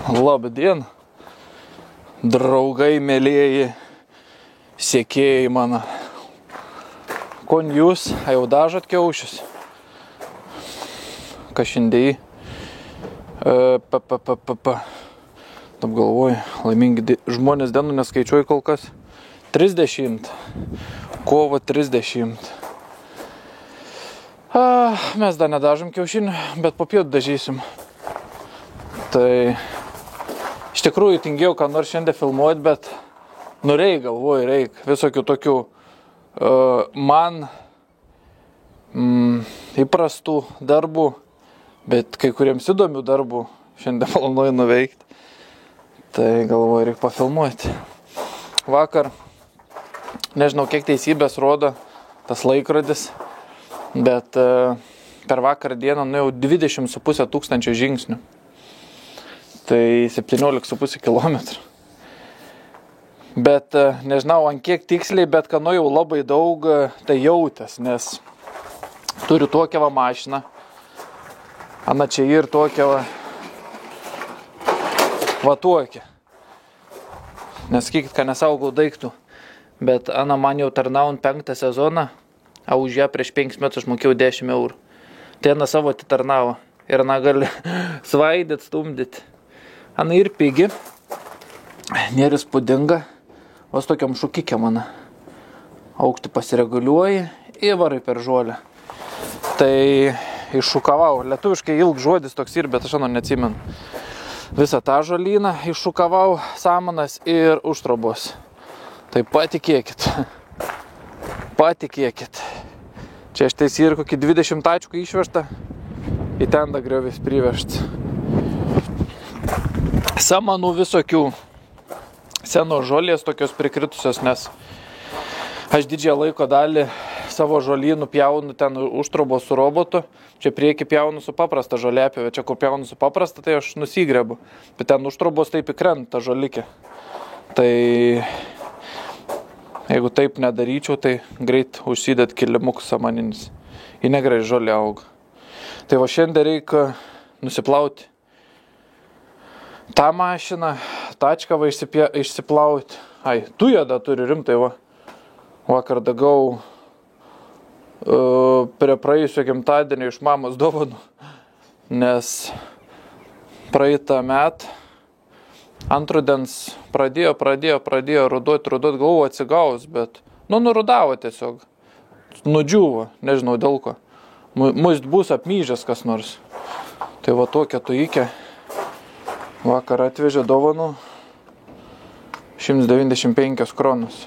Labdien, draugai, mėlėjai, sekėjai mano. Kon jūs jau dažot kiaušius? Ką šiandien? Taip galvoju, laimingi žmonės dienų neskaičiuoju kol kas. 30. Kovo 30. Mes dar nedažom kiaušinių, bet po pietų dažysim. Tai iš tikrųjų tingėjau, ką nors šiandien filmuoti, bet galvoju, reik visokių tokių man įprastų darbų, bet kai kuriems įdomių darbų šiandien planuoju nuveikti. Tai galvoju, reik pafilmuoti. Vakar, nežinau, kiek teisybės rodo tas laikrodis, bet per vakar dieną nuėjau 20,5 tūkstančių žingsnių. Tai 17,5 kilometrų. Bet nežinau, ant kiek tiksliai, bet kad nu jau labai daug tai jautės, nes turiu tokią va mašiną. Ana čia ir tokią va tokią. Nesakykit, kad nesaugau daiktų. Bet Ana man jau tarnaujant 5 sezoną, o už ją prieš 5 metus mokėjau 10 eurų. Tai Ana savo atitarnavo. Ir Ana gali svaidyt, stumdyt. Ana ir pigi, nėra įspūdinga, vos tokiam šukikė mano. Aukštį pasireguliuoji ir varai per žolę. Tai iššukavau, lietuviškai ilg žodis toks ir, bet aš neatsimenu. Visą tą žolyną iššukavau, samanas ir užtrobos. Tai patikėkit. Čia aš teisi ir kokį 20 tačkų išvežta, į ten da griovis privežts. Samanų visokių, senos žolės tokios prikritusios, nes aš didžiąją laiko dalį savo žolynų pjaunu ten užtrobos su robotu, čia prieki pjaunu su paprasta žolėpėve, čia kur pjaunu su paprasta, tai aš nusigrebu, bet ten užtrobos taip įkrenta žolikė. Tai jeigu taip nedaryčiau, tai greit užsidėt kilimukus samaninis, į negrai žolė auga. Tai va šiandien reikia nusiplauti tą mašiną, tačką va išsiplauti. Tują da turi rimtai va. Vakar dagau prie praėjusio gimtadienio iš mamos dovanų, nes praeitą metą ant rudens pradėjo rudot, galvoju atsigaus, bet nurudavo tiesiog, nudžiuvo, nežinau dėl ko. Mus bus apmyžęs kas nors. Tai va tokia tuikė. Vakar atvežė dovanų 195 kronus.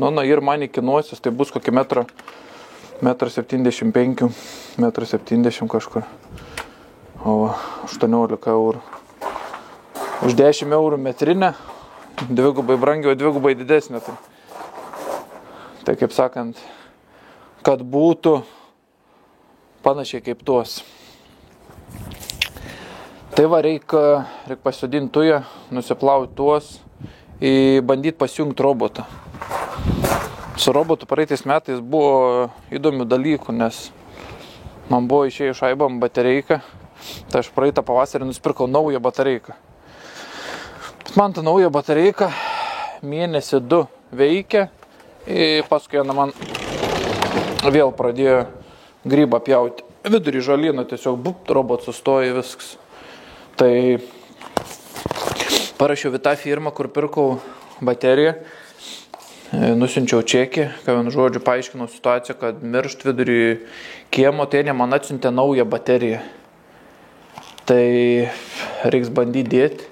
Ir man iki nosies, tai bus kokį 1,75 m, 1,70 m kažkur. O 18 eurų. Už 10 eurų metrinę, dvigubai brangiau, dvigubai didesnė. Tai kaip sakant, kad būtų panašiai kaip tuos. Tai va, reikia pasodinti tują, nusiplauti tuos ir bandyti pasijungti robotą. Su robotu praeitais metais buvo įdomių dalykų, nes man buvo išėję šaibam batereiką, tai aš praeitą pavasarį nusipirkau naują batereiką. Bet man ta nauja batereika mėnesį 2 veikia ir paskui man vėl pradėjo grybą pjauti. Vidurį žolyną tiesiog robot sustoja viskas. Tai parašiau į tą firmą, kur pirkau bateriją, nusiunčiau čekį, kad žodžiu paaiškinau situaciją, kad miršt vidurį kiemo, tai jie man atsiuntė naują bateriją. Tai reiks bandyti dėti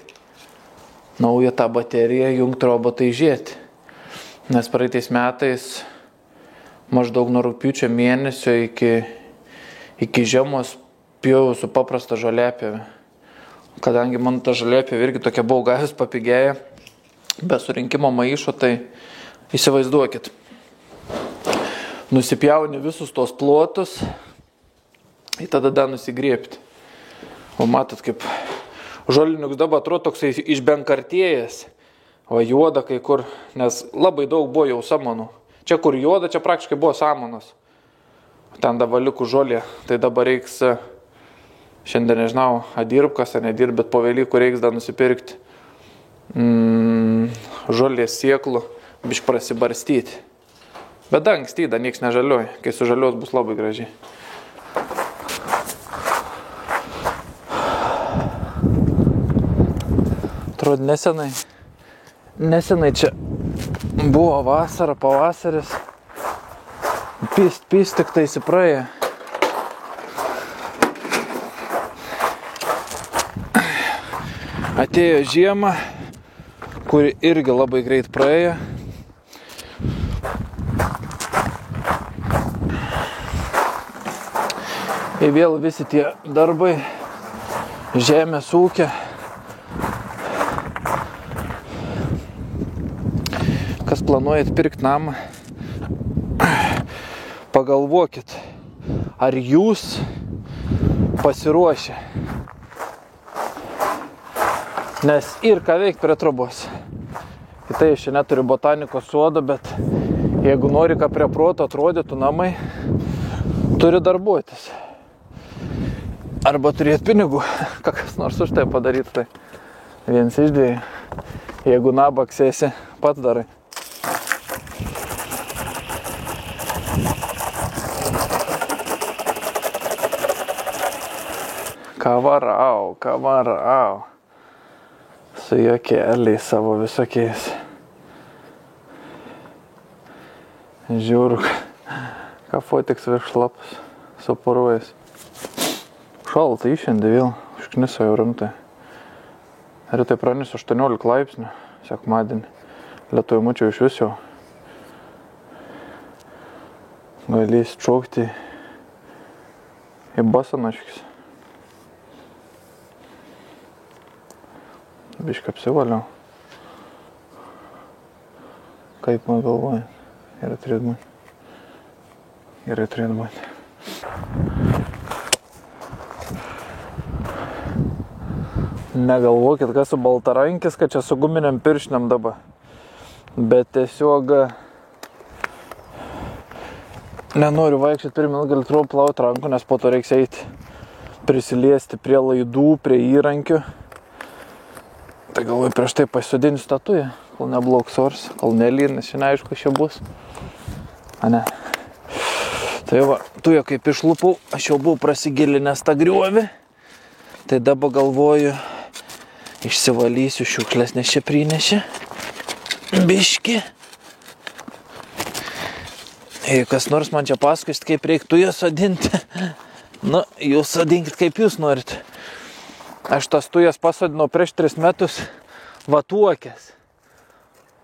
naują tą bateriją, jungti robotą įžiūrėti. Nes praeitais metais maždaug nuo rugpjūčio mėnesio iki žiemos pjovau su paprasta žolėpėve. Kadangi man ta žolėpėve irgi tokia buvo gavęs papigėję, be surinkimo maišo, tai įsivaizduokit. Nusipjauni visus tos plotus ir tada nusigriebti. O matot, kaip žoliniuks dabar atrodo toksai išbenkartėjęs, o juoda kai kur, nes labai daug buvo jau samanų. Čia kur juoda, čia praktiškai buvo samanos. Ten dabar liku žolė, tai dabar reiks Šiandien nežinau, dirbkas ar nedirb, bet po Velykų reiks dar nusipirkti žolės sėklų, bišk prasibarstyti. Bet dar anksti, dar nieks nežaliuoja, kai sužaliuos bus labai gražiai. Atrodo, nesenai čia buvo vasara, pavasaris, pys tik tai įsipraėjo. Atėjo žiema, kuri irgi labai greit praėjo. Ir vėl visi tie darbai žemės ūkio. Kas planuojat pirkti namą, pagalvokit, ar jūs pasiruošę. Nes ir ką veikti prie trobos. Į tai aš čia neturiu botanikos sodo, bet jeigu nori, ką prie proto atrodytų namai, turi darbuotis. Arba turėti pinigų, kas nors už tai padaryti. Tai vienas iš dviejų. Jeigu nabaksėsi, pats darai. Kavarau. Su juokeliais savo visokiais. Žiūriu, kafotiks virš lapas, suporuojas. Šalta išėndė vėl, užkniso jau rimtai. Rytai pranešė 18 laipsnių, sekmadienį. Lietuvoje mačiau iš vis jau. Galės čokti į basanaškis. Biškai apsivaliau. Kaip man galvoja? Gerai turėtų būti. Negalvokit, kas su baltarankis, kad čia su guminiam pirštiniam dabar. Bet tiesiog nenoriu vaikščioti pirmin, gali plauti rankų, nes po to reiks eiti prisiliesti prie laidų, prie įrankių. Tai galvoju, prieš tai pasodinsiu statują, kol neblauks oras, kol nelyn, nes šiandien aišku, čia bus. Ne. Tai va, tuja kaip išlupau, aš jau buvau prasigilinęs tą griovį. Tai dabar galvoju, išsivalysiu šiukšlės, nes čia prinešė. Biški. Jei kas nors man čia pasakosit, kaip reiktų jas sodinti. Nu, jūs sodinkit, kaip jūs norit. Aš tas tujas pasodinau prieš 3 metus vatuokės.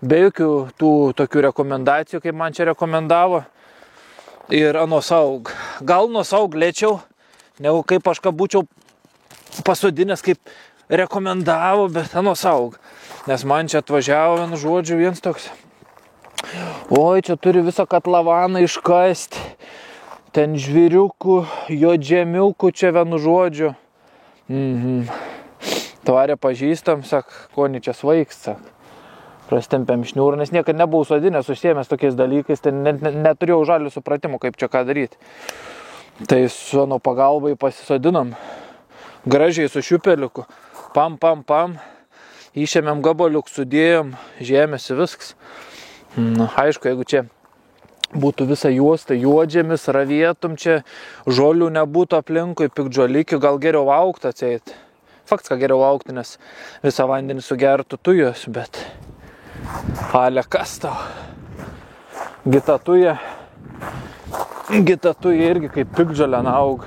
Be jokių tų tokių rekomendacijų, kaip man čia rekomendavo. Ir anosaug. Gal nosaug lėčiau, negu kaip aš ką būčiau pasodinęs, kaip rekomendavo, bet anosaug. Nes man čia atvažiavo, vienu žodžiu, viens toks. Oi, čia turi visą katlavaną iškasti. Ten žviriukų, juodžemiukų, čia vienu žodžiu. Tvarė pažįstam, sak, koni čia svaiks, sak. Prastempėm šniūrą, nes niekad nebuvau sodinęs, užsiėmęs tokiais dalykais, tai neturėjau žalių supratimų, kaip čia ką daryti. Tai su ano pagalbai pasisodinom, gražiai su šiupeliuku, pam, išėmėm gabaliuk, sudėjom, žėmėsi viskas. Aišku, jeigu čia būtų visa juosta, juodžemis, ravėtum čia, žolių nebūtų aplinkui, piktžolikių, gal geriau augti atseit. Faktas, kad geriau augti, nes visą vandenį sugertų tujos, bet ale kas tau? Gita tuja irgi kaip piktžolė auga.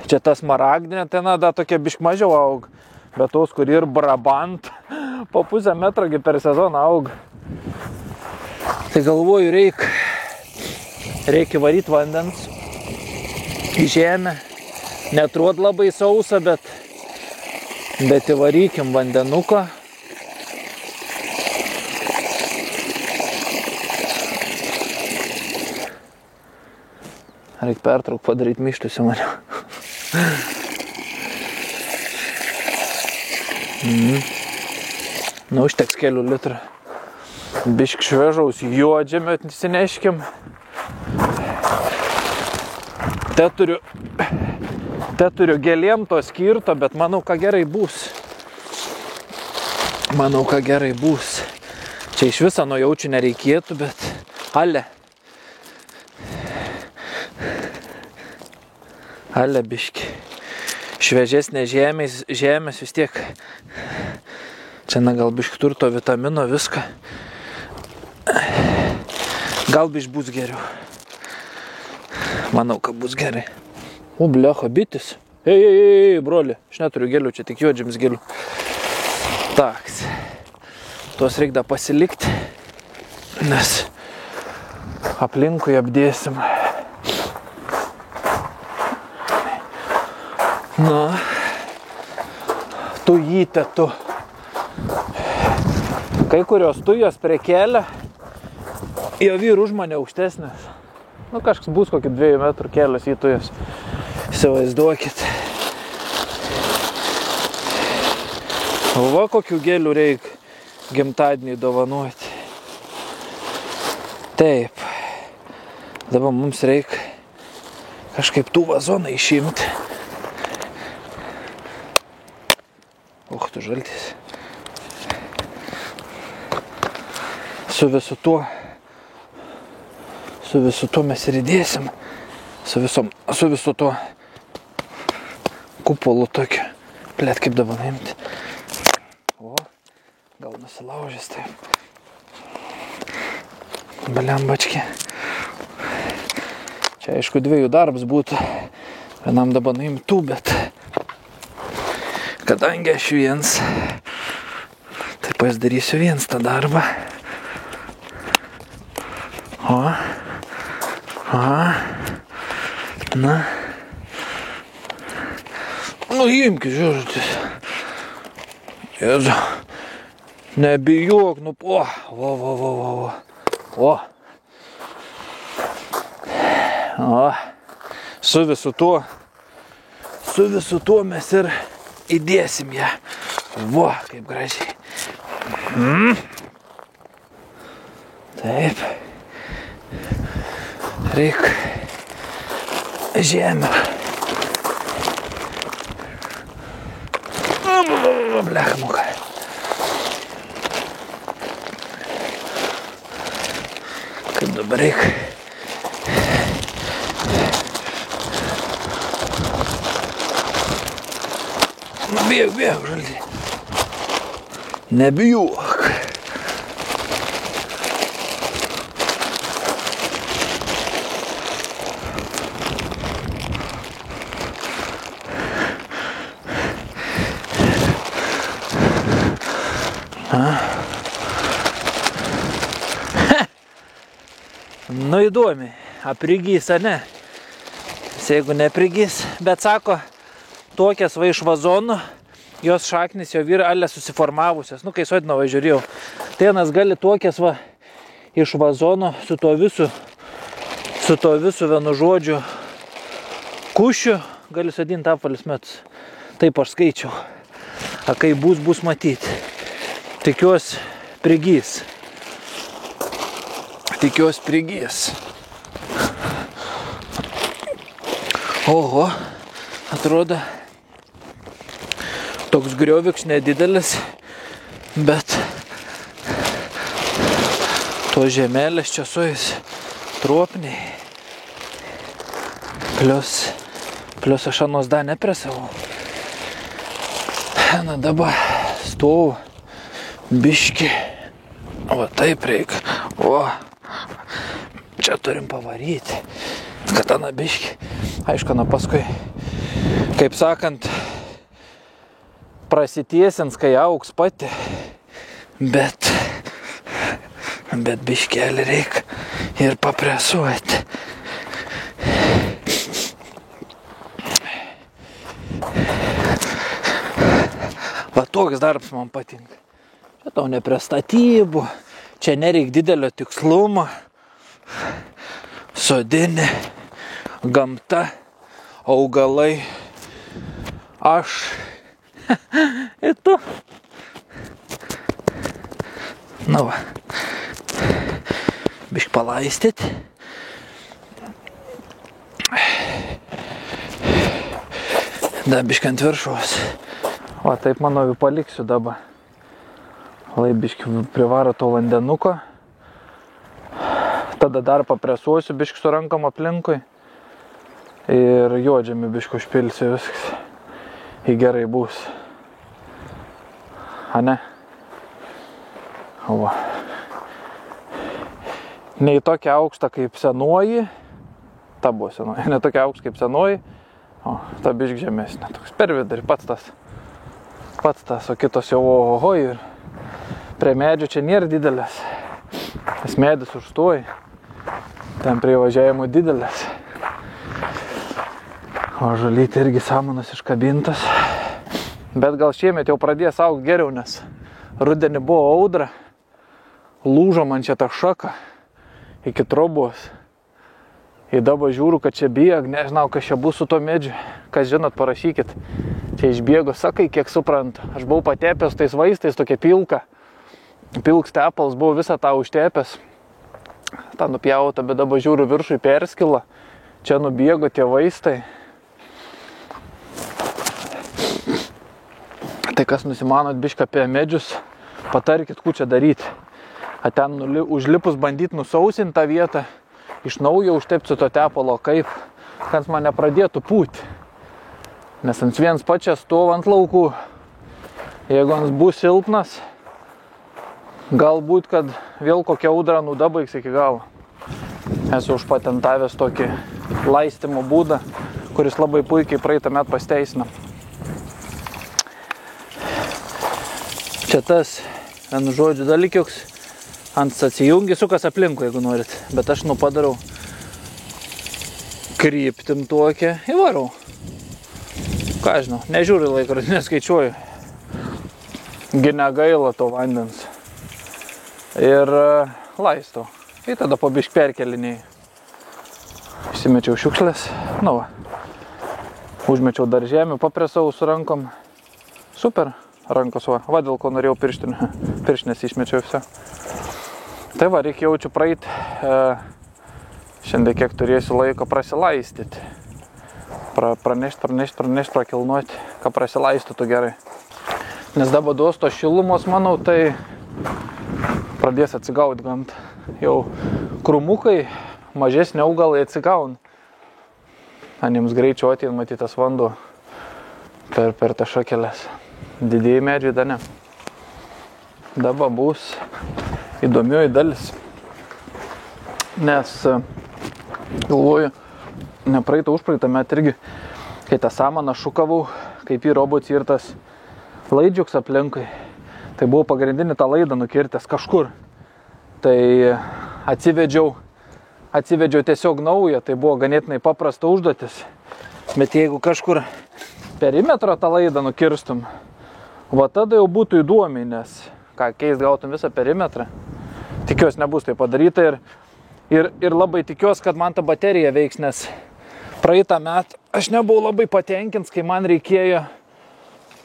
Čia tas maragdinė, tai da tokia bišk mažiau auga, bet tos, kur ir brabant, po pusę metrą per sezoną auga. Tai galvoju, reikia varyti vandens į žemę. Neatrod labai sausa, bet įvarykim vandenuką. Reikia pertrauk padaryti mištus į mane. Nu, užteks kelių litrų. Bišk švežaus juodžemio atsineškim. Te turiu Te turiu gėlėm to skirto, bet manau, ką gerai bus. Manau, ką gerai bus. Čia iš viso nuo jaučių nereikėtų, bet... Ale. Ale biški. Šviežesnė žemės vis tiek. Čia gal biški turto vitamino viską. Gal biški bus geriau. Manau, kad bus gerai. O, blecha, bitis. Ei, broli, aš neturiu gėlių, čia tik juodžiams gėlių. Taks. Tuos reikia pasilikti, nes aplinkui apdėsim. Na, tujyte tu. Kai kurios tujos prie kelio, jo vyrų už mane aukštesnės. Nu, kažkas bus kokį 2 metrų kelias į tujos. Įsivaizduokit. Va, kokių gėlių reikia gimtadienį dovanuoti. Taip. Dabar mums reikia kažkaip tų vazoną išimti. Tu žaltis. Su visu tuo mes ir įdėsim. Su visu tuo kupolu tokiu. Blet, kaip dabar imti. O, gal nusilaužęs taip. Baliambački. Čia aišku 2 darbas būtų. Vienam dabar nuimtų, bet kadangi aš viens, tai pasidarysiu viens tą darbą. O. Na. Nu, imki, žiūrėtis. Jėzu. Nebijok, nu, o. Su visu tuo mes ir įdėsim ją. Vo, kaip gražiai. Taip. Reik žemę. Blechmuka. Kaip dabar reik. Bėg, žaldi. Nebijok. Nu įdomi, aprigys, ar ne? Jeigu neprigys, bet sako, tokias va iš vazonų, jos šaknis jo vyrai ale susiformavusios. Nu, kai sodino važiūrėjau. Tienas gali tokias va iš vazono su to visu vienu žodžiu kušiu, gali sodinti apvalius metus. Taip aš skaičiau. A kai bus matyti. Tikiuosi prigys. Oho, atrodo, toks grioviks nedidelis, bet to žemelės čia su jais truopniai. Plius aš anos dar nepresavau. Na dabar stovu biški. O taip reikia. O, čia turim pavaryti. Kad ana biški. Aišku, na paskui, kaip sakant, prasitiesins, kai auks pati. Bet biškelį reikia ir papresuoti. Va toks darbas man patinka. Čia tau ne prie statybų, čia nereik didelio tikslumo. Sodinė, gamta, augalai, aš ir tu. Nu va, bišk palaistyti. Dabiškai ant viršaus. O taip, manau, paliksiu dabar. Laibiškai privaro to vandenuko. Tada dar papresuosiu biškai su rankom aplinkui. Ir juodžiami biškai užpilsiu viskas. Ir gerai bus. A ne? Va. Ne į tokią aukštą kaip senoji. Ta buvo senoji. Ne tokia aukšta kaip senoji. O, ta biškai žemesnė. Toks per vidurį. Pats tas. O kitos jau oho. Ir prie medžio čia nėra didelės. Tas medis užstoj. Ten prie važiavimo didelės. O žalytė irgi samanas iškabintas. Bet gal šiemet jau pradės augti geriau, nes rudenį buvo audra. Lūžo man čia ta šaka iki trobos. Ir dabar žiūriu, kad čia bieg, nežinau, kas čia bus su to medžiu. Kas žinot, parašykit. Čia išbėgo sakai, kiek suprantu. Aš buvau patepęs tais vaistais, tokia pilka. Pilks tepalas, buvau visą tą užtepęs. Ta nupjauta, bet dabar žiūriu viršui perskila. Čia nubėgo tie vaistai. Tai kas nusimanot bišką apie medžius, patarkit, kur čia daryti. A ten užlipus bandyti nusausinti tą vietą, iš naujo užtepsiu to tepalo, kaip, kad man nepradėtų pūti. Nes ant viens pačias stovi ant laukų. Jeigu ant bus silpnas, galbūt, kad vėl kokia audra nudabaigs iki galo. Esu užpatentavęs tokį laistymo būdą, kuris labai puikiai praeitą metą pasteisina. Čia tas, vienu žodžiu, dalykiuks, ant atsijungi, sukas aplinkui, jeigu norit. Bet aš padarau kryptim tokią, įvarau. Ką žinau, nežiūriu laikrodį, neskaičiuoju. Gi negaila to vandens. Ir laistau. Ir tada po biškį perkeliniai. Išsimečiau šiukšlės. Nu va. Užmečiau dar žemę, papresau su rankom. Super. Rankos va. Va dėl ko norėjau pirštinės išmečiau visą. Tai va, reikia jaučiu praeiti. Šiandien kiek turėsiu laiko prasilaistyti. Pranešti, prakilnuoti, kad prasilaistų gerai. Nes dabar duos to šilumos, manau, tai pradės atsigauti gamtą. Jau krūmukai, mažesni augalai atsigauna. Jiems greičiau ateina matytas vanduo per tą šakeles. Didieji medžiai dar ne. Dabar bus įdomioji dalis. Nes galvoju, nepraeitą užpraeitą metą irgi, kai tą samaną šukavau, kaip į robots ir tas laidžiuks aplinkui. Tai buvo pagrindinį tą laidą nukirtęs kažkur. Tai atsivedžiau tiesiog naują, tai buvo ganėtinai paprasta užduotis. Bet jeigu kažkur perimetro tą laidą nukirstum, va tada jau būtų įdomiai, nes ką keist gautum visą perimetrą. Tikiuosi nebus tai padaryta ir labai tikiuosi, kad man ta baterija veiks, nes praeitą metą aš nebuvau labai patenkins, kai man reikėjo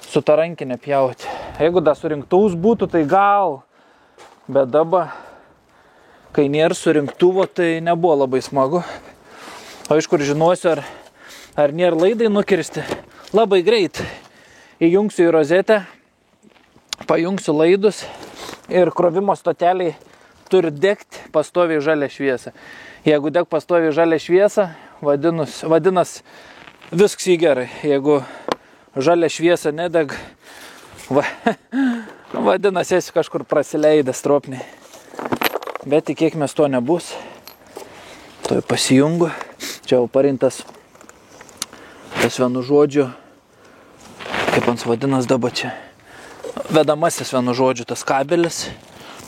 su ta rankinė pjauti. Jeigu dar surinktus būtų, tai gal, bet dabar, kai nėra surinktuvo, tai nebuvo labai smagu. O iš kur žinosiu, ar nėra laidai nukirsti, labai greit. Įjungsiu į rozetę, pajungsiu laidus ir krovimo stoteliai turi degti pastoviai žalią šviesą. Jeigu deg pastoviai žalią šviesą, vadinas viskas į gerai. Jeigu žalią šviesą nedeg, vadinas esi kažkur prasileidęs stropniai. Bet tikėkimės to nebus. Toj pasijungu. Čia jau parintas tas vienu žodžiu. Kaip ans vadinas dabar čia. Vedamasis vienu žodžiu tas kabelis.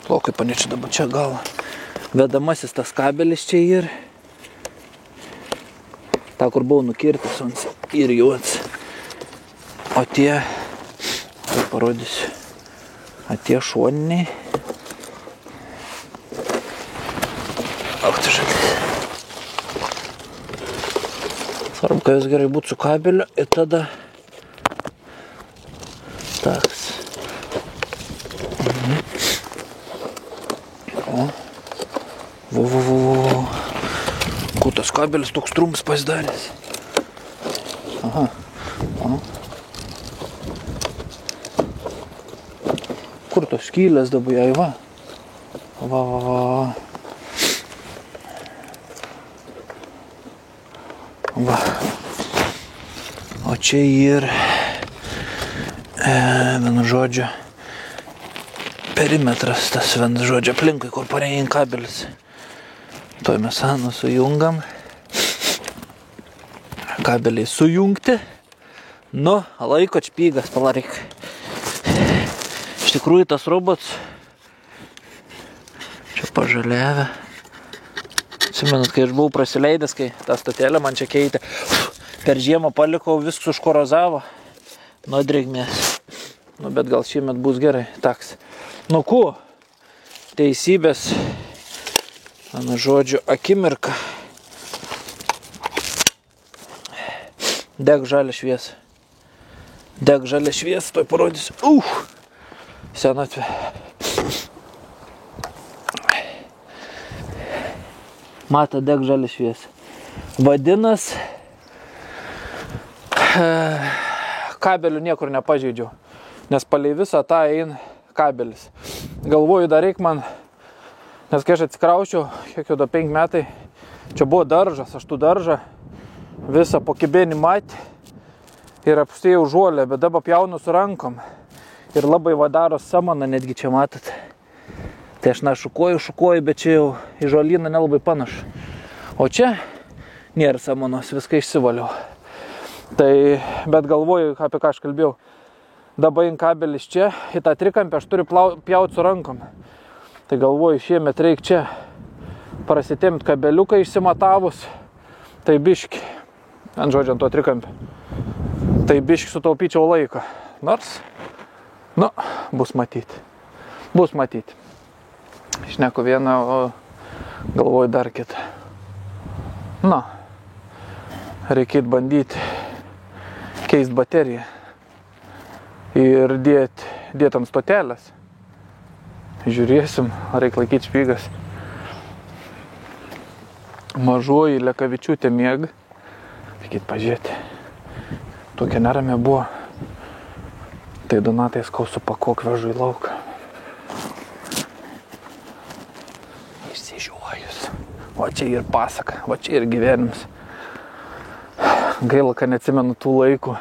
Plaukai panečiu dabar čia galą. Vedamasis tas kabelis čia ir. Ta, kur buvau nukirtas ir juods. O tie, tai parodysiu, o tie šoniniai. Ak, tai žalis. Svarbu, kad vis gerai būtų su kabeliu ir tada taks. O, kur tas kabelis toks trumpas pasidaręs. Aha. O. Kur tos skylės dabar, ai va. Va. O čia ir, vienu žodžiu, perimetras tas, vienu žodžiu, aplinkui, kur parein kabelis. Tuoj mes anu sujungam. Kabeliai sujungti. Nu, laiko špygas, palarik. Iš tikrųjų, tas robots čia pažaliavę. Atsimenat, kai aš buvau prasileidęs, kai tą stotelę man čia keitė. Per žiemą palikau, viskas užkorozavo. Nuo drėgmės. Nu, bet gal šiemet bus gerai. Taks. Nu, ku? Teisybės. Mano žodžiu, akimirka. Deg žalia šviesa. Deg žalia šviesa, toj parodysiu. Senatvė. Mato, deg žalia šviesa. Vadinas, kabelių niekur nepažeidžiau, nes palei visą tą eina kabelis. Galvoju, dar reik man, nes kai aš atsikraučiau, kiek jau 5 metai, čia buvo daržas, aš tų daržą visą po kibenį matį ir apstėjau žuolę, bet dabar pjaunu su rankom ir labai vadaro samana, netgi čia matot. Tai aš šukuoju, bet čia jau į žolyną nelabai panašu. O čia nėra samanos, viską išsivaliau. Tai, bet galvoju, apie ką aš kalbėjau. Dabar in kabelis čia, į tą trikampę aš turiu pjauti su rankom. Tai galvoju, šiemet reik čia prasitemti kabeliuką išsimatavus. Tai biški, ant žodžio, ant to trikampę. Tai biški sutaupyčiau laiką. Nors, nu, bus matyti. Bus matyti. Šneku vieną, o galvoju dar kitą. Na, reikėtų bandyti keisti bateriją ir dėti ant stotelės. Žiūrėsim, reikia laikyti špygas. Mažoji Lekavičiūtė miega. Reikėtų pažiūrėti. Tokia neramė buvo. Tai Donatai skau supakok vežu į lauką. Va čia ir pasaka, va čia ir gyvenimas. Gaila, kad neatsimenu tų laikų,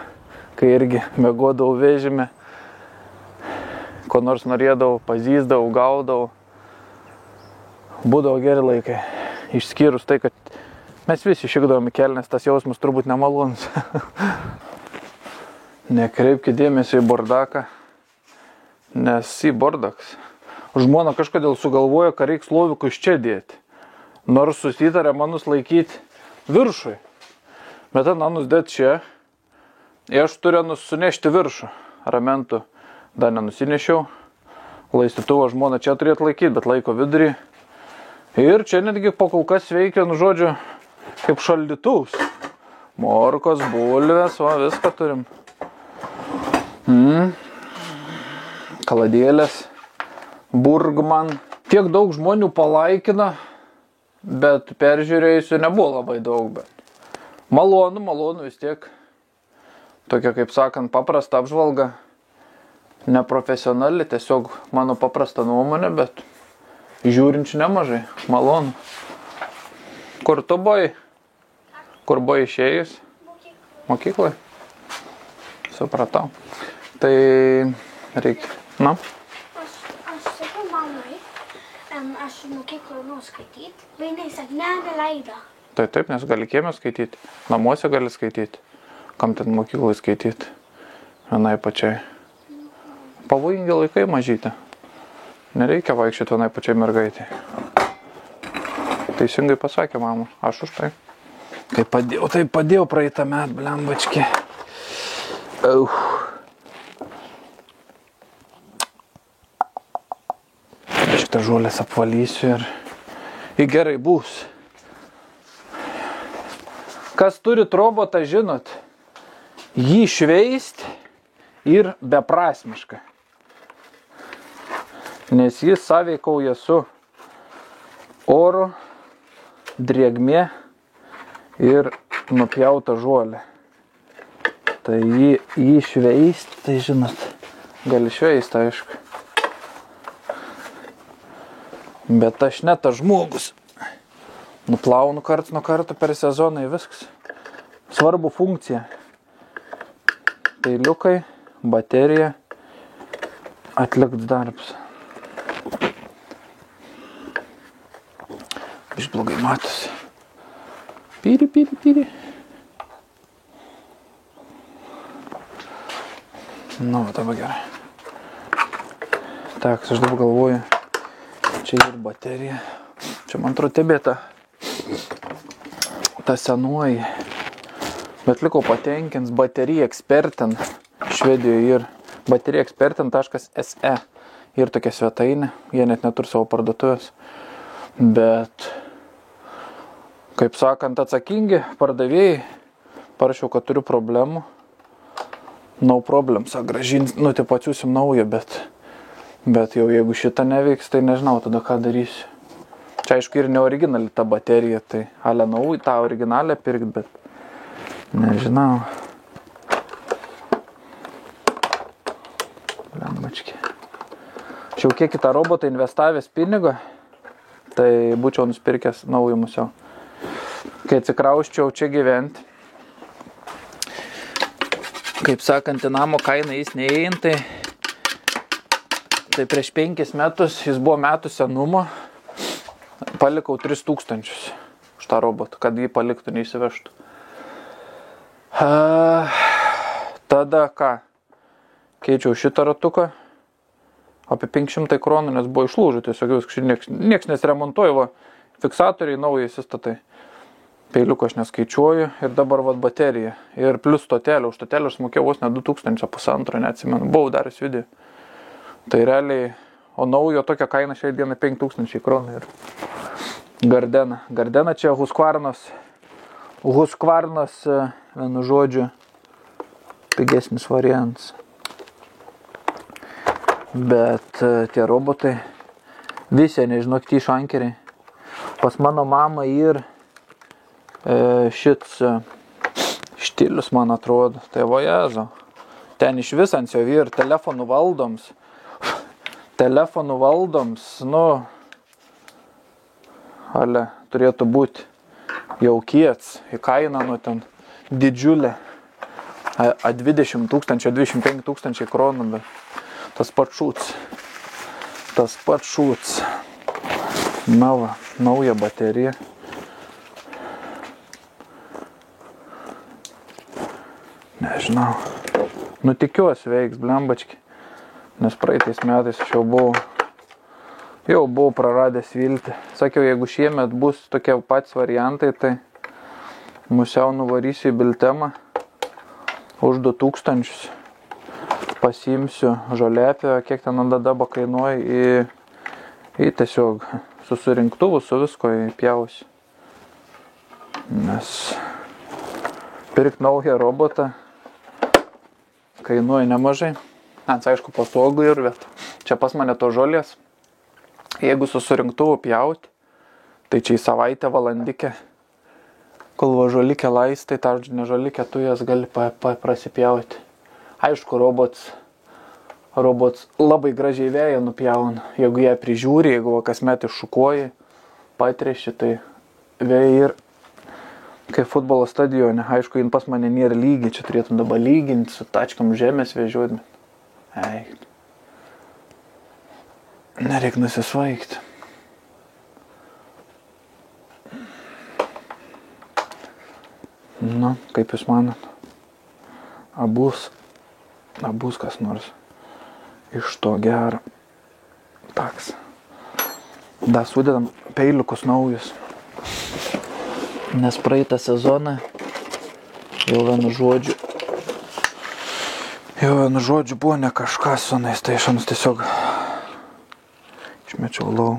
kai irgi miegodavau vežime, ko nors norėdavau, pazyzdavau, gaudavau. Būdavo geri laikai, išskyrus tai, kad mes visi šikdavom į kelnes, tas jausmas turbūt nemalonus. Nekreipkite dėmesio į bordaką, nes į bordaks. Žmona kažkodėl sugalvojo, kad reiks lovikus čia dėti. Nors susitarė manus laikyti viršui. Bet anus dėt čia. Ir aš turiu sunešti viršų. Ramentų dar nenusinešiau. Laistytuvo žmona čia turėtų laikyti, bet laiko vidurį. Ir čia netgi po kol kas veikia, nu žodžiu, kaip šaldytuvs. Morkos, bulvės, va, viską turim. Kaladėlės. Burgman. Tiek daug žmonių palaikina. Bet peržiūrėjusių nebuvo labai daug, bet malonu vis tiek. Tokia, kaip sakant, paprasta apžvalga. Neprofesionali, tiesiog mano paprasta nuomonė, bet žiūrinčių nemažai. Malonu. Kur tu buvai? Kur buvai išėjus? Mokyklai. Supratau. Tai reikia. Na? Aš mokyklą nuskaityti, bet jinai sakė, neleido. Tai taip, nes gali kieme skaityti, namuose gali skaityti, kam ten mokyklai skaityti, vienai pačiai. Pavojingi laikai mažyti, nereikia vaikščioti vienai pačiai mergaitai. Teisingai pasakė mama, aš už tai. Kai padėjau praeitą metą, blembački. Šitą žolės apvalysiu ir gerai bus. Kas turit robotą, žinot, jį šveist ir beprasmiška. Nes jis sąveikauja su oru, drėgmė ir nupjauta žolė. Tai jį šveist, tai žinot, gali šveist, aišku. Bet aš ne tas žmogus. Nuplaunu karts nuo karto per sezoną viskas. Svarbu funkcija. Peiliukai, baterija, atliks darbs. Iš blogai matosi. Pyri. Nu, va dabar gerai. Tak, aš dabar galvoju, čia ir baterija. Čia man atrodo tebėta ta senuoji. Bet likau patenkins baterija ekspertin Švedijoje ir baterijaekspertin.se ir tokia svetainė. Jie net neturi savo parduotuvės. Bet, kaip sakant, atsakingi pardavėjai parašiau, kad turiu problemų. No problem, grąžins, taip atsiūsim naują, bet jau jeigu šitą neveiks, tai nežinau tada ką darysiu. Čia aišku ir neoriginali ta baterija, tai ale naują tą originalę pirkt, bet nežinau. Lembački. Aš jau kiek į tą robotą investavęs pinigą, tai būčiau nusipirkęs naują musiau. Kai atsikrausčiau čia gyventi, kaip sakant, į namo kainą jis neįein, tai prieš 5 metus jis buvo metų senumo, palikau 3000 už tą robotą, kad jį paliktų, neįsivežtų. Tada ką? Keičiau šitą ratuką, apie 500 kronų, nes buvo išlūžę, tiesiog nieks nesiremontuoja, va, fiksatoriai naujai įsistatai. Peiliuką aš neskaičiuoju ir dabar vat baterija. Ir plus stotelė. Už stotelę aš mokėjau vos ne 2000, pusantro, neatsimenu. Buvau daręs video. Tai realiai, o naujo tokia kaina šiai dienai 5000 kronų. Ir Gardena. Gardena čia Husqvarnos, vienu žodžiu, pigesnis variantas. Bet tie robotai, visi, nežinau, tie šankeriai. Pas mano mamą ir šits štilius, man atrodo, tai vojezo. Ten iš vis ant jo ir telefonų valdoms, nu, ale turėtų būti jau kiets, į kainą, nu, ten didžiulė, 20 000, 25 000 kronų, bet tas pats šūts. Na va, nauja baterija. Nežinau. Nu tikiuosi veiks, blembački. Nes praeitais metais aš jau buvau praradęs viltį. Sakiau, jeigu šiemet bus tokie patys variantai, tai musiau nuvarysiu į Biltemą už 2000. Pasiimsiu žolėpę, kiek ten dadaba kainuoja, į tiesiog su surinktuvu, su visko įpjausiu. Nes pirkt naują robotą kainuoja nemažai. Nes aišku patogu ir bet čia pas mane to žolės. Jeigu su surinktuvu pjauti, tai čia į savaitę valandikę, kol va žolikė laistai, tą žolikę tu jas gali prasipjauti. Aišku, robots labai gražiai vėją nupjauna. Jeigu ją prižiūri, jeigu kasmet iššukuoji, patreši, tai vėjai ir kaip futbolo stadione. Aišku, jin pas mane nėra lygiai, čia turėtum dabar lyginti su tačkam žemės vežiuodami. Nereik nusisvaigti. Nu, kaip jūs manat? Abus kas nors iš to gero. Taks. Da sudedam peiliukus naujus. Nes praeitą sezoną jau vienu žodžiu buvo ne kažkas su nais, tai šanus tiesiog išmečiau lau.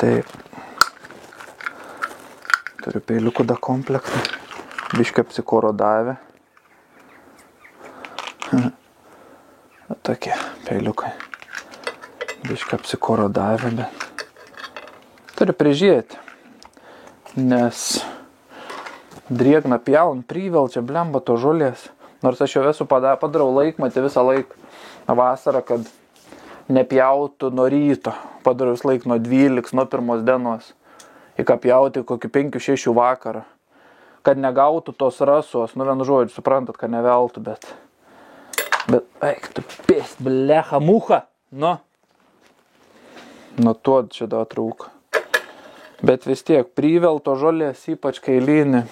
Taip. Turiu peiliukų da komplektą. Biškai apsikorodavę. Tokie peiliukai. Biškai apsikorodavę, bet turiu prižiūrėti. Nes drėgna pjaun, privel čia blemba to žolės. Nors aš jau esu padarau laikmatį visą laiką vasarą, kad nepjautų nuo ryto, padariau vis laik nuo 12, nuo pirmos dienos, iki pjauti kokį 5-6 vakarą, kad negautų tos rasos, nu vienu žodžiu, suprantat, kad neveltų, bet, eik tu pėst, blecha, mucha, nu tuo čia da trūka. Bet vis tiek, privelto žolės, ypač kailinį,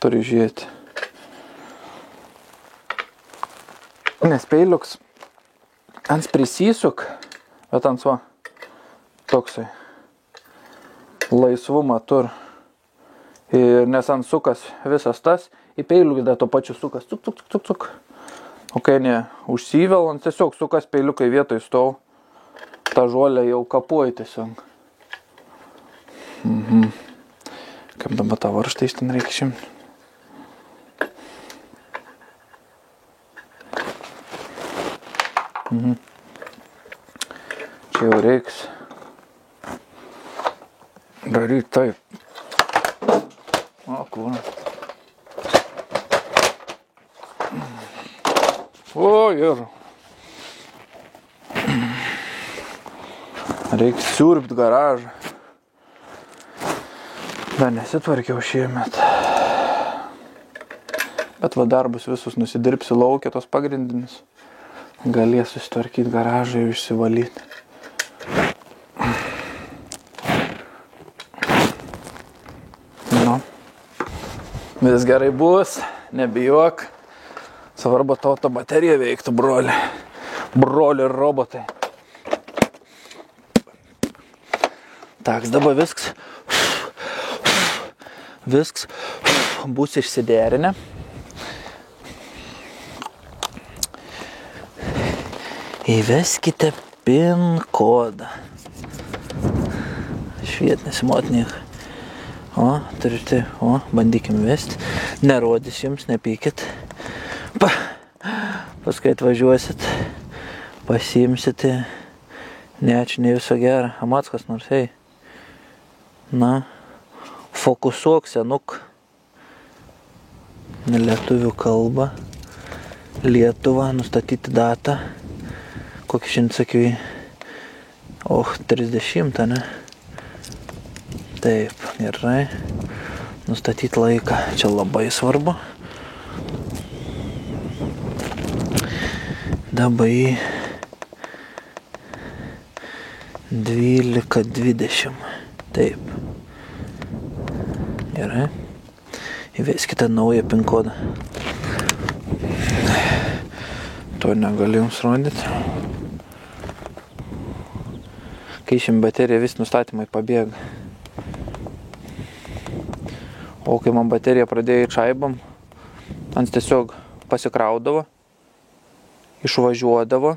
turi žiūrėti. Nes peiliuks ant prisisuk, bet ant va, toksai laisvumą tur. Ir nes ant sukas visas tas, į peiliuką da to pačiu sukas, cuk. O kai ne, užsivelant, tiesiog sukas peiliukai vietoj stau, ta žolė jau kapuoja tiesiog. Kaip dabar tą varžtą iš ten reikia šimti. Čia jau reiks daryti taip. O, kūna. O, ir. Reiks siurbt garažą. Dar nesitvarkiau šiemet. Bet va darbus visus nusidirbsi laukia, tos pagrindinis. Galės susitvarkyti garažą ir išsivalyti. Nu, vis gerai bus, nebijok. Svarbu tauto baterija veiktų, broli. Broli ir robotai. Taks, dabar viskas bus išsiderinę. Įveskite PIN kodą. Švietinis motnik. O, turite, bandykim vesti. Nerodys jums, nepykit. Paskui atvažiuosit, pasiimsite. Ne, čia ne viso gero. Amats kas nors, ei. Na, fokusuok, senuk. Lietuvių kalba. Lietuva, nustatyti datą. Kokį šiandien sakiau, 30, ne? Taip, gerai. Nustatyti laiką, čia labai svarbu. Dabar į 12:20. Taip. Gerai. Įveskite naują PIN kodą. To negaliu jums rodyti. Kai išim bateriją, vis nustatymai pabėga. O kai man baterija pradėjo čaibam, ant tiesiog pasikraudavo, išvažiuodavo.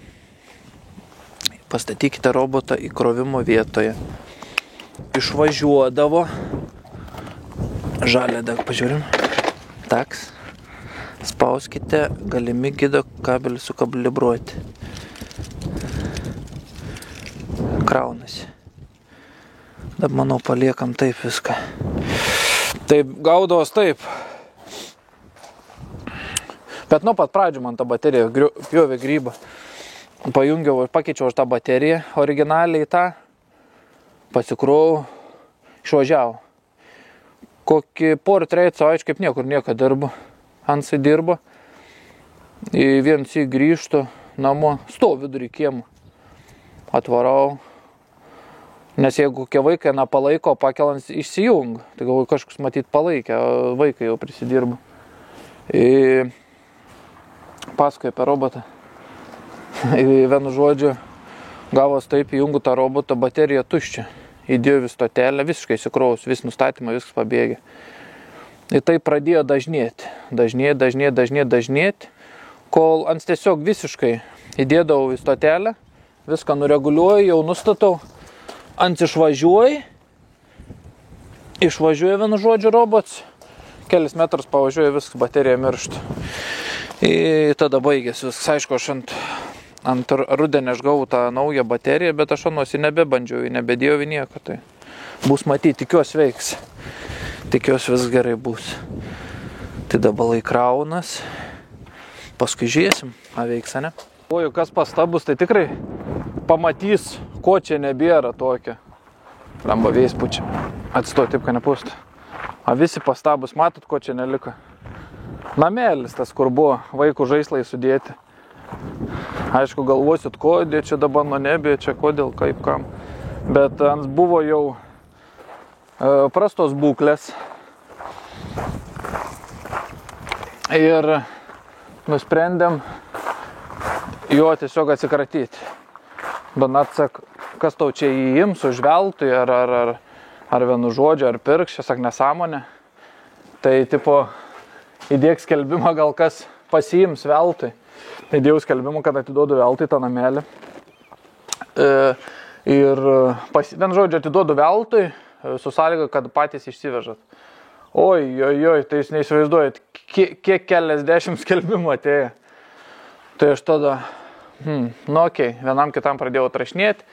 Pastatykite robotą įkrovimo vietoje. Išvažiuodavo. Žalia dag, pažiūrim. Taks. Spauskite, galimi gido kabelį sukalibruoti. Kraunasi. Dabar, manau, paliekam taip viską. Taip, gaudavos taip. Bet nuo pat pradžių man ta baterija pjovė grybą. Pajungiau ir pakeičiau tą bateriją originaliai tą. Pasikrovau, išvažiavau. Kokį porą-3 savaičių kaip niekur nieko dirbu. Ansai dirbo. Į vienas į grįžtų namo. Stoviu vidurį kiemą. Atvarau. Nes jeigu kokie vaikai nepalaiko, pakelans išsijung. Tai galvoju, kažkas matyt palaikė, vaikai jau prisidirbo. Paskui apie robotą. Vienu žodžiu, gavos taip, įjungu tą robotą, baterija tuščia. Įdėjau vis stotelę, visiškai įsikrovus, vis nustatymą, viskas pabėgė. Ir tai pradėjo dažnėti, kol ant tiesiog visiškai įdėdavau į stotelę, viską nureguliuoju, jau nustatau, ant išvažiuoju vienu žodžiu robots, kelis metrus pavažiuoju, viskas baterija miršta. Ir tada baigėsi viskas, aišku, aš ant rudenį aš gavau tą naują bateriją, bet aš anuosi nebebandžiau, nebedėjau į nieko, tai bus matyti, tikiuosi veiks, tikiuosi vis gerai bus. Tai dabar kraunas, paskui žiūrėsim, veiks, ne? O, kas pastabus, tai tikrai pamatys, ko čia nebėra tokio. Lemba vėjas pučia. Atsistoju taip, kad nepūstų. A visi pastabus, matot, ko čia neliko? Namelis tas, kur buvo vaikų žaislai sudėti. Aišku, galvosit, kodėl čia dabar nebė, čia kodėl, kaip kam. Bet ant buvo jau prastos būklės. Ir nusprendėm jo tiesiog atsikratyti. Banat sak, kas tau čia įims užveltui, ar vienu žodžiu, ar pirks, čia sak nesąmonė. Tai tipo įdėk skelbimą, gal kas pasiims veltui. Įdėjau skelbimą, kad atiduodu veltui tą namelį. Ir vienu žodžiu atiduodu veltui, su sąlyga, kad patys išsivežat. Oi, tai jūs neįsivaizduojat, kiek keliasdešimt skelbimų atėjo. Tai aš tada, okei, vienam kitam pradėjau atrašinėti,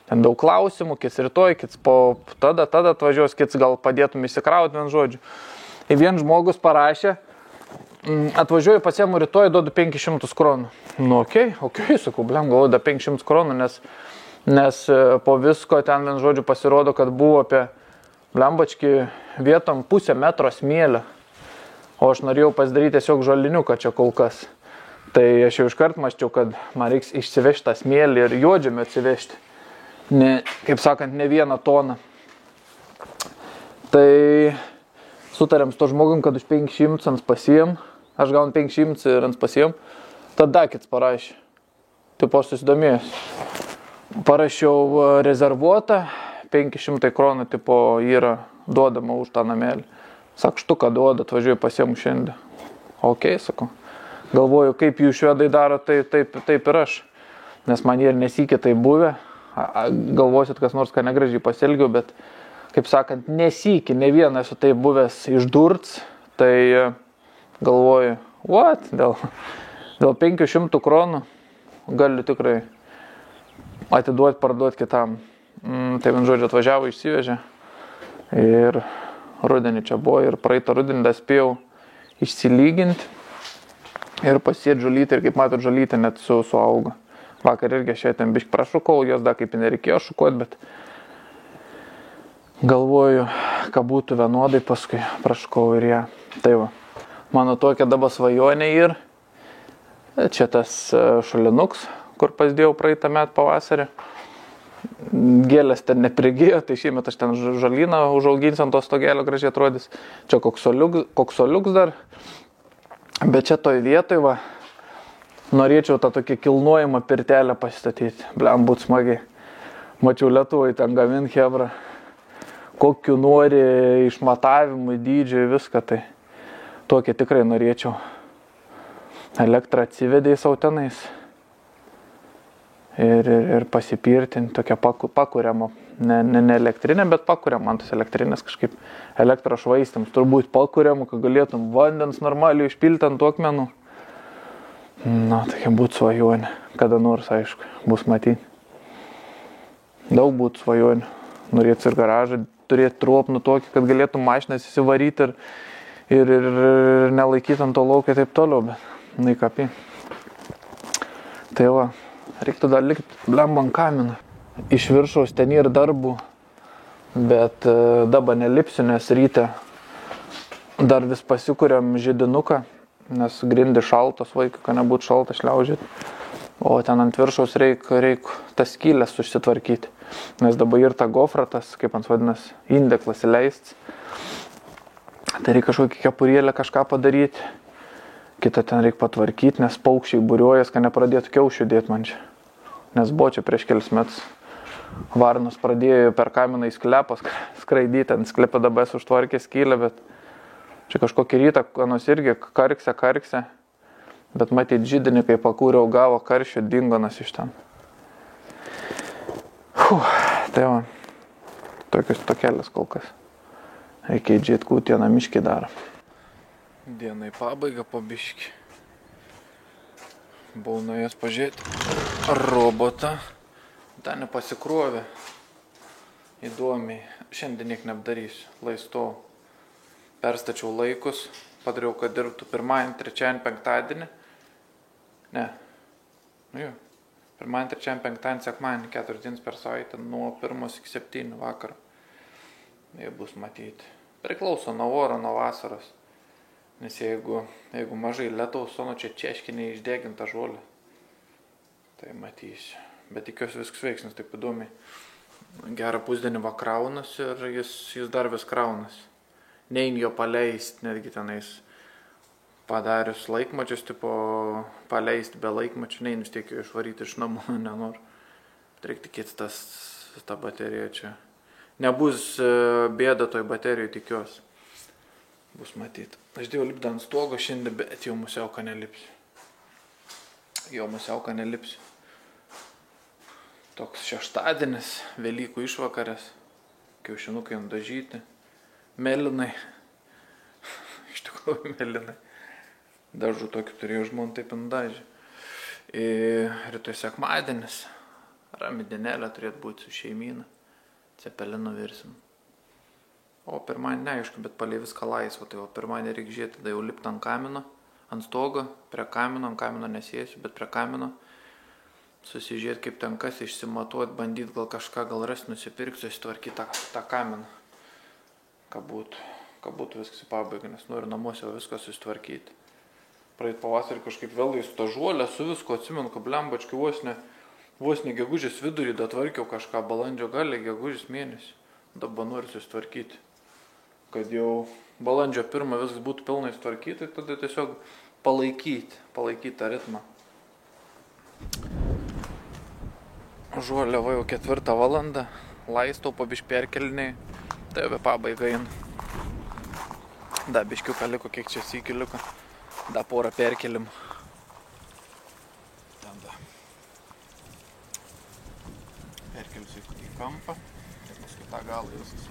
ten daug klausimų, kits rytoj, kits po tada atvažiuos, kits gal padėtum įsikrauti, vienu žodžiu. Ir vien žmogus parašė, atvažiuoju pasiemu rytoj, duodu 500 kronų. Okei, sakau, galvoju, da 500 kronų, nes po visko ten, vienu žodžiu, pasirodo, kad buvo apie blembački vietom 0,5 metro smėlio. O aš norėjau pasidaryti tiesiog žaliniuką čia kol kas. Tai aš jau iškart maščiau, kad man reiks išsivežti tą smėlį ir juodžiamį atsivežti. Kaip sakant, ne vieną toną. Tai sutarėm su to žmogum, kad už 500 ant pasiėm. Aš gaunu 500 ir ant pasiėm. Tada kits parašė. Taip aš susidomėjęs. Parašiau rezervuotą. 500 kronų tipo yra duodama už tą namelį. Sak, štuką duoda, atvažiuoju pasiemu šiandien. Okei, sakau. Galvoju, kaip jų švedai daro, taip ir aš. Nes man ir nesikė tai buvę. Galvosit, kas nors ką negražiai pasielgiau, bet, kaip sakant, nesikė, ne vieną esu taip buvęs išdurts. Tai galvoju, dėl 500 kronų galiu tikrai atiduoti, parduoti kitam. Tai vien žodžiu atvažiavo, išsivežė ir rudenį čia buvo ir praeitą rudenį dar spėjau išsilyginti ir pasiėti žolytę ir kaip matot žolytę net suaugo. Vakar irgi aš ten biškį prašukau, jos dar kaip nereikėjo šukuoti, bet galvoju, ką būtų vienodai, paskui prašukau ir ją. Tai va, mano tokia dabar svajonė ir čia tas šulinuks, kur pasidėjau praeitą metą pavasarį. Gėlės ten neprigėjo, tai šiemet aš ten žalyną užauginsiu ant to stogelio, gražiai atrodys. Čia koksoliuks dar. Bet čia toj vietoj, va, norėčiau tą tokį kilnojimą pirtelę pasistatyti. Bliam, būt smagiai. Mačiau Lietuvai ten gamint hebra. Kokiu nori išmatavimui, dydžiui, viską, tai tokį tikrai norėčiau. Elektrą atsivedė į savo tenais. Ir pasipirtinti, tokia pakuriama, ne elektrinė, bet pakuriama, man tas elektrinės kažkaip elektrą švaistams, turbūt pakuriama, kad galėtum vandens normaliai išpilti ant tų akmenų. Tokia būtų svajonė, kada nors, aišku, bus matyti. Daug būtų svajonių, norėtų ir garažą turėti truopnų tokį, kad galėtum mašinas įsivaryti ir nelaikyti ant to lauką ir taip toliau, bet naikapį. Tai va. Reiktų dar likti blembant kaminą. Iš viršaus ten ir darbų, bet dabar nelipsiu, nes ryte dar vis pasikuriam židinuką, nes grindi šaltos vaikui, kad nebūtų šalta šliaužyti. O ten ant viršaus reik tas skylės susitvarkyti, nes dabar ir ta gofra, tas, kaip ant vadinas, indeklas įleistas. Tai reikia kažkokį kepurėlę kažką padaryti. Kitą ten reikia patvarkyti, nes paukščiai būriuojas, kad nepradėtų kiaušių dėti man čia. Nes buvo čia prieš kelis metus. Varnos pradėjo per kaminą į sklepą skraidyti, ant sklepą dabar užtvarkė skylę, bet čia kažkokį rytą, kanos irgi karksė. Bet matyt, židinį, kai pakūriau, gavo karščių, dingonas iš ten. Tai va, tokius tokelės kol kas. Reikia įdžiait, kūtį namiškį daro. Dienai pabaiga po biškį. Buvau nuėjęs pažiūrėti robotą. Ten nepasikrovė. Įdomiai. Šiandien niek neapdarysiu. Laistou. Perstačiau laikus. Padariau, kad dirbtų pirmadienį, trečiadienį, penktadienį. Ne. Pirmadienį, trečiadienį, penktadienį, sekmadienį, 4 dienas per savaitę, nuo 1 iki 7 vakaro. Jie bus matyti. Priklauso nuo oro, nuo vasaros. Nes jeigu mažai lietaus, nu čia češkinė išdeginta žolė, tai matysiu. Bet tikiuosi viskas veiks, nes taip įdomiai. Gerą pusdienį va kraunas ir jis dar vis kraunas. Nein jo paleist, netgi tenais padarius laikmačius, tipo paleisti be laikmačių, nein vis tiek jo išvaryti iš namų, nenoriu. Bet reikia tikėti ta baterija čia. Nebus bėda toj baterijoje, tikiuosi. Bus matyti. Aš dėjau lipti ant stogo šiandien, bet jau musiauką nelipsiu. Toks šeštadienis, Velykų išvakarės, kiaušinukai nudažyti, melinai, iš tikrųjų melinai. Dažų tokį turėjau žmon, taip nudažė. Rytoj sekmadienis, rami dienelė turėtų būti su šeimyna, cepelinu virsim. O pirmadienį neaišku, bet palei viską laisvo, tai pirmadienį reikia žiūrėti, tada jau lipti ant kamino, ant stogo, prie kamino, ant kamino nesėsiu, bet prie kamino. Susižiūrėti, kaip ten kas, išsimatuoti, bandyti gal kažką, gal rasti, nusipirksiu, įsitvarkyti tą kaminą. Ką būtų viskas į pabaigą, nes noriu namuose viską susitvarkyti. Praeit pavasarį kažkaip vėl į tą žuolę, su visko atsimenu, kad blembački vos ne gegužės vidurį datvarkiau kažką, balandžio galė, gegužės mėnesį. Dabar noriu susitvarkyti. Kad jau balandžio 1 viskas būtų pilnai sutvarkyti, tada tiesiog palaikyti tą ritmą. Žuolė va jau 4 valandą, laistau po biškį perkeliniai, tai jau pabaiga eina. Da biškiuką liko, kiek čia sykį liko, da porą perkelimų. Tada perkelsiu į kampą, ir paskui tą galą visas.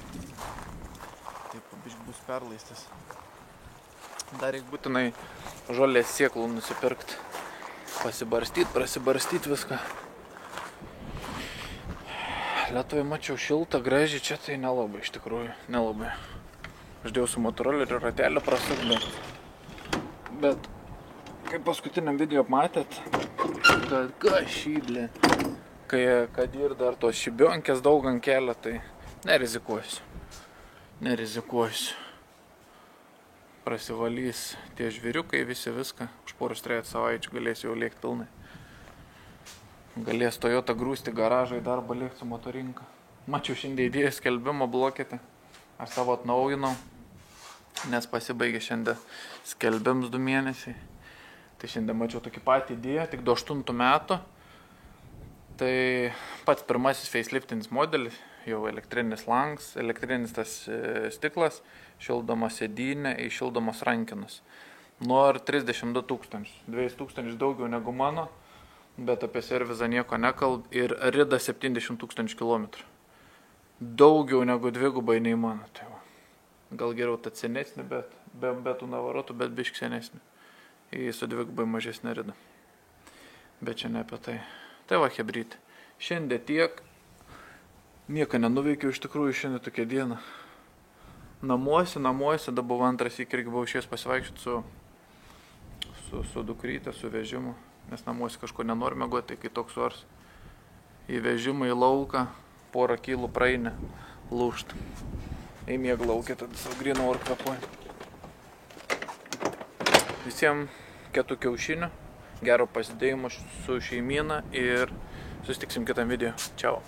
Taip, biškį bus perlaistas. Dar reikia būtinai žolės sėklų nusipirkti, prasibarstyti viską. Lietuvai mačiau šiltą, gražiai, čia tai nelabai, iš tikrųjų, nelabai. Aš dėjau su motoroleriu ratelį prasukti, bet kaip paskutiniam video matėt, kad šydlė, kad ir dar tos šibionkės daug ant kelio, tai nerizikuosiu. Prasivalys tie žviriukai, visi viską, už poros 3 savaičių galės jau lėkti pilnai. Galės Toyota grūsti garažą į darbą lėkti su motorinka. Mačiau šiandien įdėjęs skelbimo blokete. Aš savo atnaujinau, nes pasibaigė šiandien skelbims 2 mėnesiai. Tai šiandien mačiau tokį patį įdėję, tik do 8 metų. Tai pats pirmasis faceliftinis modelis, jau elektrinis langas, elektrinis tas stiklas, šildomas sėdynė, šildomas rankinas. Nuo 32 000, 2 000 daugiau negu mano. Bet apie servizą nieko nekalb ir rida 70 000 kilometrų. Daugiau negu dvigubai nei mano. Tai va. Gal geriau tą senesnį, bet be tų navarotų, bet biškį senesnį. Jis su dvigubai mažesnė rida. Bet čia ne apie tai. Tai va, hebrytė. Šiandien tiek. Nieko nenuveikiau, iš tikrųjų šiandien tokia diena. Namuose, dabar antras irgi buvau išėjęs pasivaikščioti su dukryte, su vežimu. Nes namuose kažko nenori miegoti, tai kai toks ors į vežimą, į lauką, porą kilų praeina, lūžt. Įmieg laukia, tada savo gryną orą kvepuoja. Visiems kietų kiaušinių, gero pasidėjimo su šeimyna ir susitiksim kitam video. Čiau.